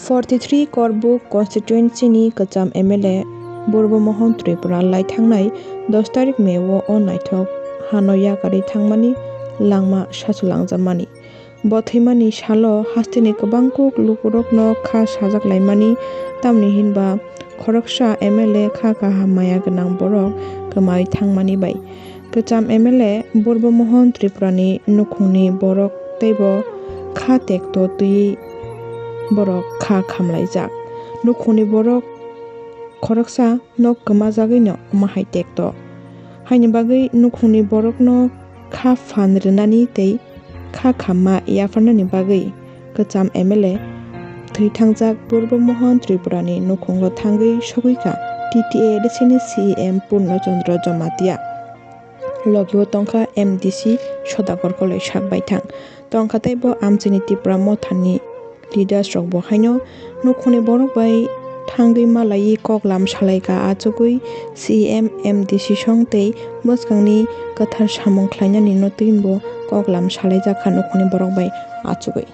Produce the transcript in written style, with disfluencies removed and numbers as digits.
43 Korbuk constituency ni kacham MLA Burba Mohan Tripura lai thangnai 10 tarik May o naithok hanoya kari thangmani langma sachulangjamani bo thimani salo hastini kwbangkuk lukurokno kha sajak laimani tamni hinba khoroksa MLA kha kahamaya ganang borok kemai thangmani bai kacham MLA Burba Mohan Tripura ni Nukhungni borok teibo kha tekto tui borok kha khamlaijak Nukhungni borok khoroksa nok kemajagui no mahai tekto haini bagui Nukhungni borokno kha fan rinani tei kha khamma yafarnani bagui kacham MLA Thwithangjak Burba Mohan Tripura ni Nukhungo Thangwi Soguika TTA Resini CEM Purna Jomatia Logiwo tongkha MDC Sadagar kolai sakbai thang tongkha teibo amchini Tripura mothani leaders rok bo haino Nukhungni borok bai Thangwi malai koklam salaika achugui CEM MDC songtei mwskangni kathar samung khlainani no tuinbo koklam salaijak Nukhungni borok bai achugui